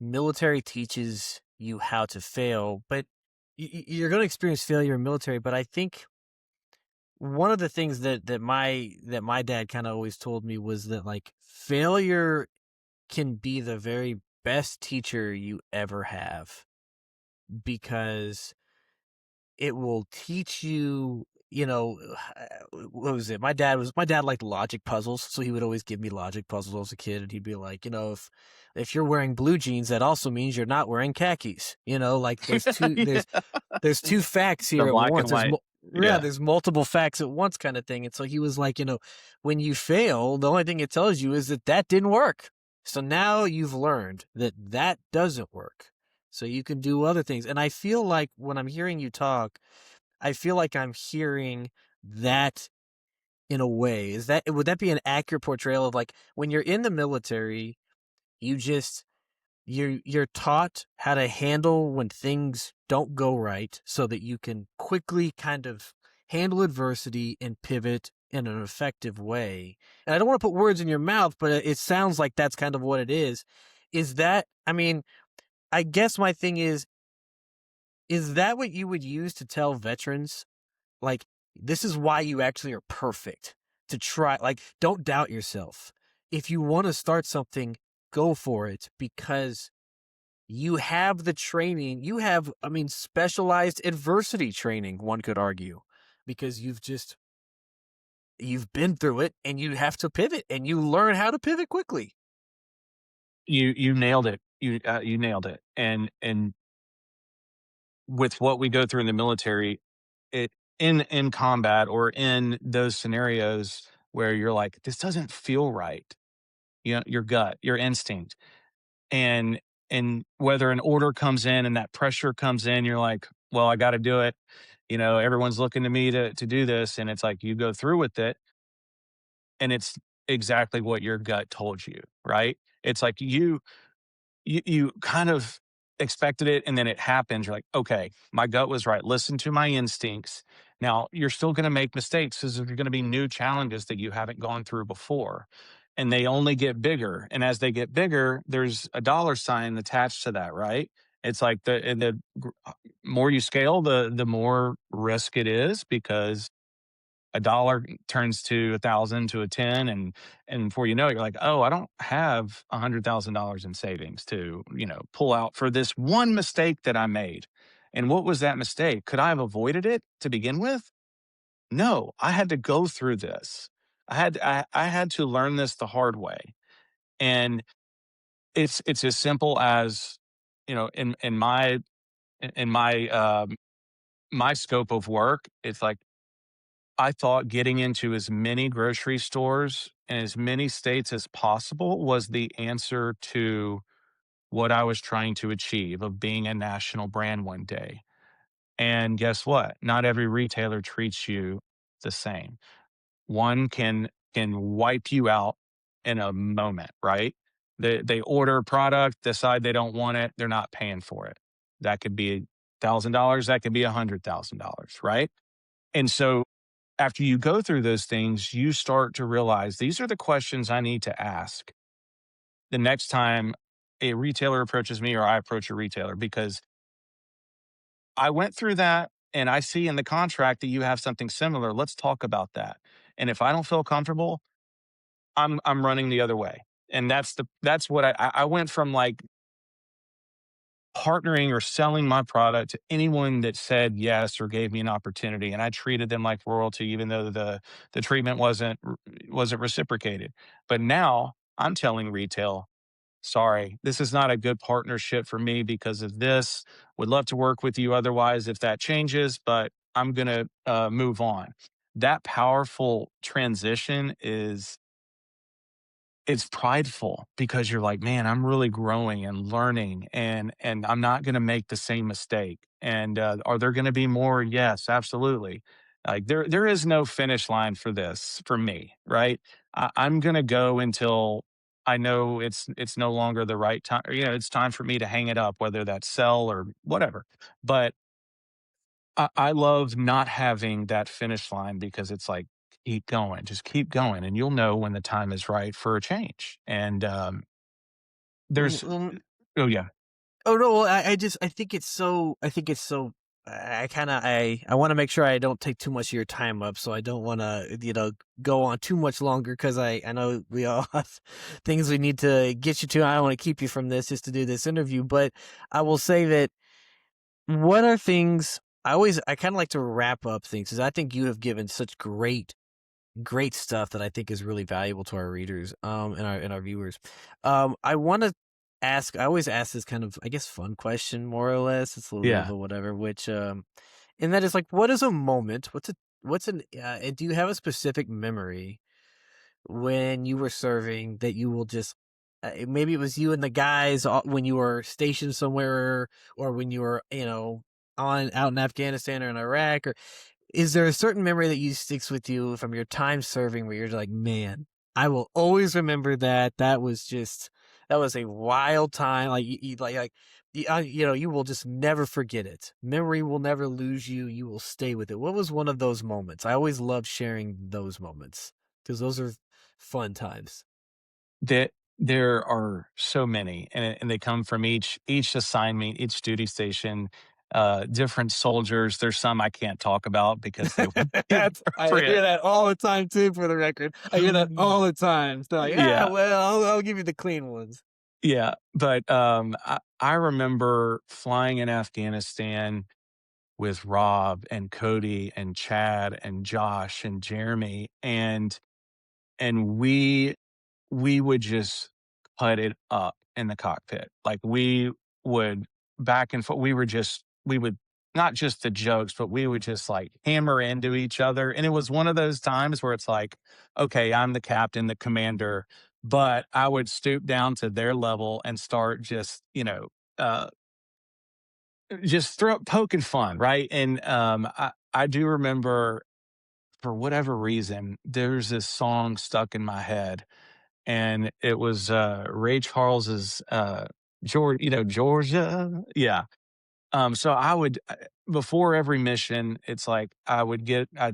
[SPEAKER 1] military teaches you how to fail, but you're going to experience failure in military. But I think one of the things that my dad kind of always told me was that like failure can be the very best teacher you ever have, because it will teach you, what was it? My dad liked logic puzzles, so he would always give me logic puzzles as a kid, and he'd be like, if you're wearing blue jeans, that also means you're not wearing khakis. Like
[SPEAKER 2] Yeah,
[SPEAKER 1] there's two facts
[SPEAKER 2] the
[SPEAKER 1] here at
[SPEAKER 2] black and
[SPEAKER 1] once.
[SPEAKER 2] white.
[SPEAKER 1] Yeah,
[SPEAKER 2] Yeah.
[SPEAKER 1] there's multiple facts at once kind of thing. And so he was like, when you fail, the only thing it tells you is that that didn't work. So now you've learned that that doesn't work. So you can do other things. And I feel like when I'm hearing you talk, I feel like I'm hearing that in a way. Would that be an accurate portrayal of like when you're in the military, you just you're taught how to handle when things don't go right so that you can quickly kind of handle adversity and pivot in an effective way. And I don't want to put words in your mouth, but it sounds like that's kind of what it is. Is that, I mean, I guess my thing is that what you would use to tell veterans? Like, this is why you actually are perfect to try. Like, don't doubt yourself. If you want to start something, go for it, because you have the training. You have, I mean, specialized adversity training, one could argue, because you've been through it and you have to pivot and you learn how to pivot quickly.
[SPEAKER 2] You nailed it. You nailed it. And with what we go through in the military, it in combat or in those scenarios where you're like, "This doesn't feel right." Your gut, your instinct. And and whether an order comes in and that pressure comes in, you're like, "Well, I gotta do it." Everyone's looking to me to do this, and it's like you go through with it, and it's exactly what your gut told you, right? It's like you kind of expected it, and then it happens. You're like, "Okay, my gut was right. Listen to my instincts." Now, you're still gonna make mistakes because there's gonna be new challenges that you haven't gone through before, and they only get bigger, and as they get bigger, there's a dollar sign attached to that, right? It's like the more you scale, the more risk it is, because a dollar turns to 1,000 to a 10, and before you know it, you're like, "Oh, I don't have $100,000 in savings to, pull out for this one mistake that I made." And what was that mistake? Could I have avoided it to begin with? No, I had to go through this. I had to learn this the hard way. And it's as simple as, in my scope of work, it's like I thought getting into as many grocery stores in as many states as possible was the answer to what I was trying to achieve of being a national brand one day. And guess what? Not every retailer treats you the same. One can wipe you out in a moment, right? They order a product, decide they don't want it, they're not paying for it. That could be $1,000, that could be $100,000, right? And so after you go through those things, you start to realize these are the questions I need to ask the next time a retailer approaches me or I approach a retailer, because I went through that and I see in the contract that you have something similar. Let's talk about that. And if I don't feel comfortable, I'm running the other way. And that's what I went from, like, partnering or selling my product to anyone that said yes or gave me an opportunity, and I treated them like royalty, even though the treatment wasn't reciprocated. But now I'm telling retail, "Sorry, this is not a good partnership for me because of this. Would love to work with you otherwise if that changes, but I'm going to move on. That powerful transition is it's prideful because you're like, "Man, I'm really growing and learning, and I'm not gonna make the same mistake." And, are there gonna be more? Yes, absolutely. Like, there is no finish line for this for me, right? I'm gonna go until I know it's no longer the right time, it's time for me to hang it up, whether that's sell or whatever. But I love not having that finish line because it's like, keep going, just keep going, and you'll know when the time is right for a change. And
[SPEAKER 1] Mm,
[SPEAKER 2] there's
[SPEAKER 1] mm.
[SPEAKER 2] oh yeah,
[SPEAKER 1] Oh, no, well, I think it's so I kinda I wanna make sure I don't take too much of your time up, so I don't wanna, go on too much longer because I know we all have things we need to get you to. I don't wanna keep you from this just to do this interview, but I will say that what are things I kinda like to wrap up things because I think you have given such great stuff that I think is really valuable to our readers, and our viewers. I wanna ask I always ask this kind of, I guess, fun question more or less. It's a little bit of
[SPEAKER 2] yeah.
[SPEAKER 1] a whatever, which, and that is like, what is a moment? What's an do you have a specific memory when you were serving that you will just maybe it was you and the guys when you were stationed somewhere or when you were, on out in Afghanistan or in Iraq or is there a certain memory that you sticks with you from your time serving where you're like, "Man, I will always remember that. That was a wild time." Like, you will just never forget it. Memory will never lose you. You will stay with it. What was one of those moments? I always love sharing those moments because those are fun times.
[SPEAKER 2] That there are so many, and they come from each assignment, each duty station, different soldiers. There's some I can't talk about because they would be
[SPEAKER 1] I
[SPEAKER 2] appropriate.
[SPEAKER 1] hear that all the time too, for the record. I hear that all the time. So like,
[SPEAKER 2] Yeah,
[SPEAKER 1] well, I'll give you the clean ones.
[SPEAKER 2] yeah, but, I remember flying in Afghanistan with Rob and Cody and Chad and Josh and Jeremy, and we would just cut it up in the cockpit. Like, we would back and forth we would not just the jokes, but we would just, like, hammer into each other, and it was one of those times where it's like, "Okay, I'm the captain, the commander," but I would stoop down to their level and start just, uh, just throw poking fun, right? And, I do remember, for whatever reason, there's this song stuck in my head, and it was, Ray Charles's, Georgia? Yeah. So I would, before every mission, it's like I'd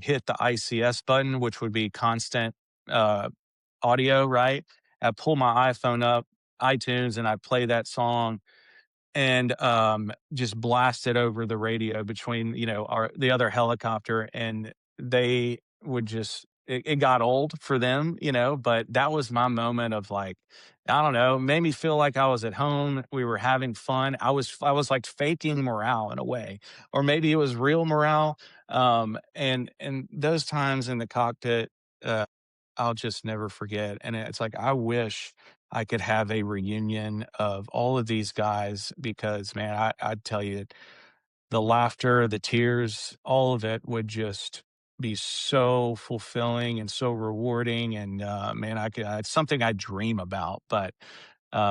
[SPEAKER 2] hit the ICS button, which would be constant, uh, audio, right? I'd pull my iPhone up, iTunes, and I'd play that song and just blasted over the radio between our the other helicopter, and they would just it got old for them, but that was my moment of like, I don't know, made me feel like I was at home, we were having fun, I was like faking morale in a way, or maybe it was real morale. And those times in the cockpit, uh, I'll just never forget, and it's like, I wish I could have a reunion of all of these guys because, man, I tell you, the laughter, the tears, all of it would just be so fulfilling and so rewarding, and, man, it's something I dream about, but,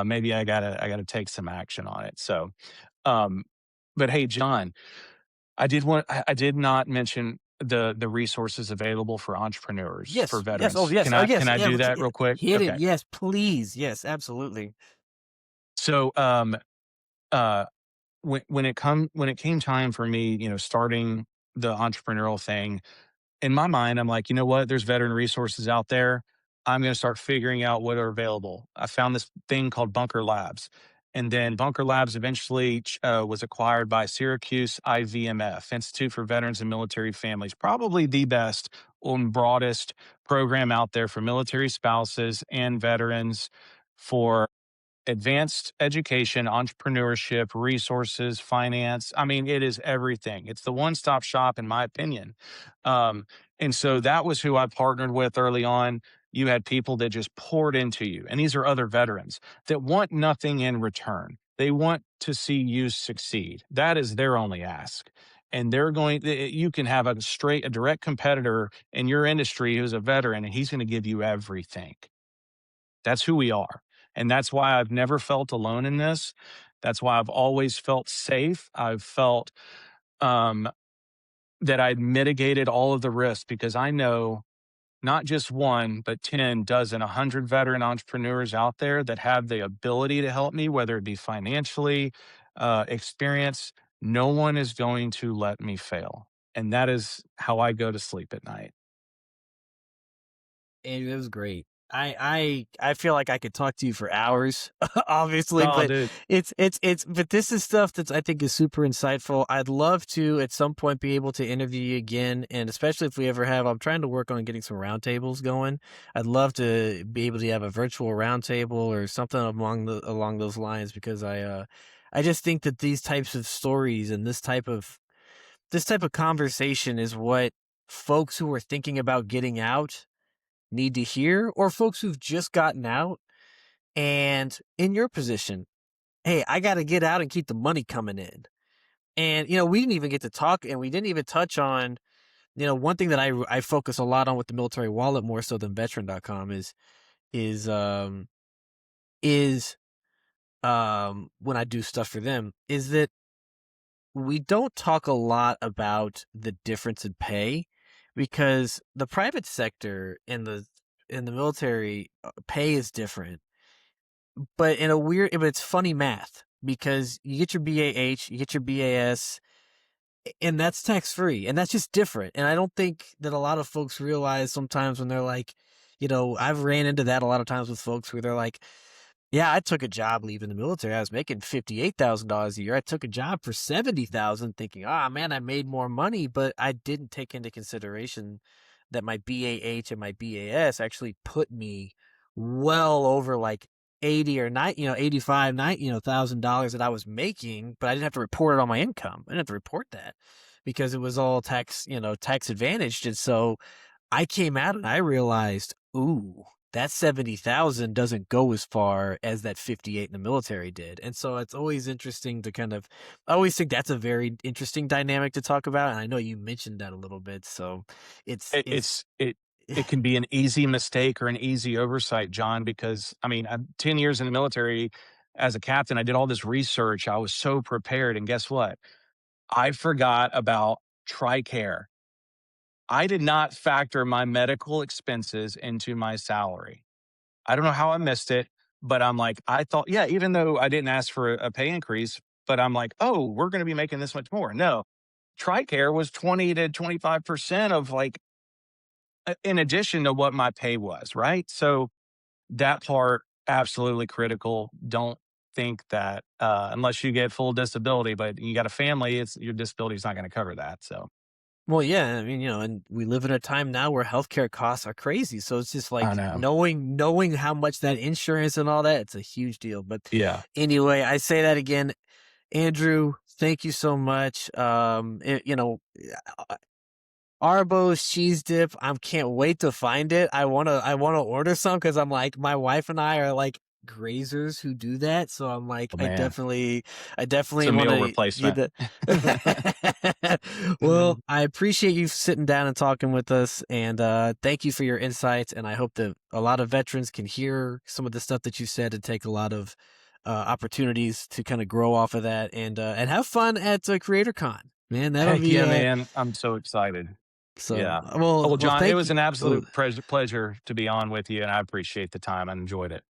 [SPEAKER 2] maybe I gotta take some action on it, so, um, but hey, John, I did not mention the resources available for entrepreneurs, for
[SPEAKER 1] Yes, yes, oh,
[SPEAKER 2] veterans.
[SPEAKER 1] yes,
[SPEAKER 2] Can
[SPEAKER 1] oh,
[SPEAKER 2] I
[SPEAKER 1] yes,
[SPEAKER 2] can I
[SPEAKER 1] yeah,
[SPEAKER 2] do
[SPEAKER 1] let's
[SPEAKER 2] that real quick?
[SPEAKER 1] hit it,
[SPEAKER 2] Okay.
[SPEAKER 1] yes, please, yes, absolutely.
[SPEAKER 2] So, uh, when it came time for me, starting the entrepreneurial thing, in my mind, I'm like, you know what? There's veteran resources out there. I'm going to start figuring out what are available. I found this thing called Bunker Labs. And then Bunker Labs eventually was acquired by Syracuse IVMF, Institute for Veterans and Military Families, probably the best and broadest program out there for military spouses and veterans for advanced education, entrepreneurship, resources, finance. I mean, it is everything. It's the one stop shop, in my opinion. And so that was who I partnered with early on. You had people that just poured into you. And these are other veterans that want nothing in return. They want to see you succeed. That is their only ask. and you can have a direct competitor in your industry who's a veteran, and he's going to give you everything. That's who we are. And that's why I've never felt alone in this. That's why I've always felt safe. I've felt um, that I'd mitigated all of the risks because I know not just one, but 10, dozen, 100 veteran entrepreneurs out there that have the ability to help me, whether it be financially, experience. No one is going to let me fail. And that is how I go to sleep at night.
[SPEAKER 1] And it was great. I feel like I could talk to you for hours, obviously,
[SPEAKER 2] Oh,
[SPEAKER 1] but
[SPEAKER 2] dude.
[SPEAKER 1] but this is stuff that I think is super insightful. I'd love to at some point be able to interview you again, and especially if we ever have. I'm trying to work on getting some roundtables going. I'd love to be able to have a virtual roundtable or something along those lines because I just think that these types of stories and this type of conversation is what folks who are thinking about getting out need to hear, or folks who've just gotten out and in your position, hey, I got to get out and keep the money coming in. And we didn't even get to talk, and we didn't even touch on one thing that I focus a lot on with the military wallet more so than veteran.com is um is when I do stuff for them, is that we don't talk a lot about the difference in pay, because the private sector and the military, pay is different, but but it's funny math because you get your BAH, you get your BAS, and that's tax free, and that's just different. And I don't think that a lot of folks realize sometimes when they're like, I've ran into that a lot of times with folks where they're like, yeah, I took a job leaving the military. I was making $58,000 a year. I took a job for 70,000 thinking, "Ah, man, I made more money," but I didn't take into consideration that my BAH and my BAS actually put me well over like 80 or 90, 85, 90, $1,000 that I was making, but I didn't have to report it on my income. I didn't have to report that because it was all tax advantaged. And so I came out and I realized, ooh, that 70,000 doesn't go as far as that 58 in the military did. And so it's always interesting to I always think that's a very interesting dynamic to talk about. And I know you mentioned that a little bit. So it's,
[SPEAKER 2] It
[SPEAKER 1] it's,
[SPEAKER 2] it's it can be an easy mistake or an easy oversight, John, because, I mean, I'm 10 years in the military as a captain. I did all this research. I was so prepared, and guess what? I forgot about TRICARE. I did not factor my medical expenses into my salary. I don't know how I missed it, but I'm like, I thought, yeah, even though I didn't ask for a pay increase, but I'm like, "Oh, we're gonna be making this much more." No, TRICARE was 20 to 25% of, like, in addition to what my pay was, right? So that part, absolutely critical. Don't think that, unless you get full disability, but you got a family, it's your disability is not gonna cover that, so
[SPEAKER 1] well, yeah, I mean, and we live in a time now where healthcare costs are crazy. So it's just
[SPEAKER 2] I
[SPEAKER 1] like
[SPEAKER 2] know.
[SPEAKER 1] knowing how much that insurance and all that, it's a huge deal. But
[SPEAKER 2] Yeah.
[SPEAKER 1] anyway, I say that again, Andrew, thank you so much. Arbo's cheese dip, I can't wait to find it. I wanna order some because I'm like, my wife and I are like grazers who do that. So I'm like,
[SPEAKER 2] Oh,
[SPEAKER 1] I
[SPEAKER 2] man. It's
[SPEAKER 1] definitely
[SPEAKER 2] a meal
[SPEAKER 1] wanna get
[SPEAKER 2] replacement.
[SPEAKER 1] it. Well, I appreciate you sitting down and talking with us, and thank you for your insights. And I hope that a lot of veterans can hear some of the stuff that you said and take a lot of opportunities to kind of grow off of that, and have fun at CreatorCon. Man, that'll
[SPEAKER 2] Heck
[SPEAKER 1] be
[SPEAKER 2] yeah, man. I'm so excited.
[SPEAKER 1] so.
[SPEAKER 2] Yeah. Oh, well, John, it
[SPEAKER 1] Thank
[SPEAKER 2] was
[SPEAKER 1] you.
[SPEAKER 2] an
[SPEAKER 1] Oh,
[SPEAKER 2] absolute pleasure to be on with you, and I appreciate the time. I enjoyed it.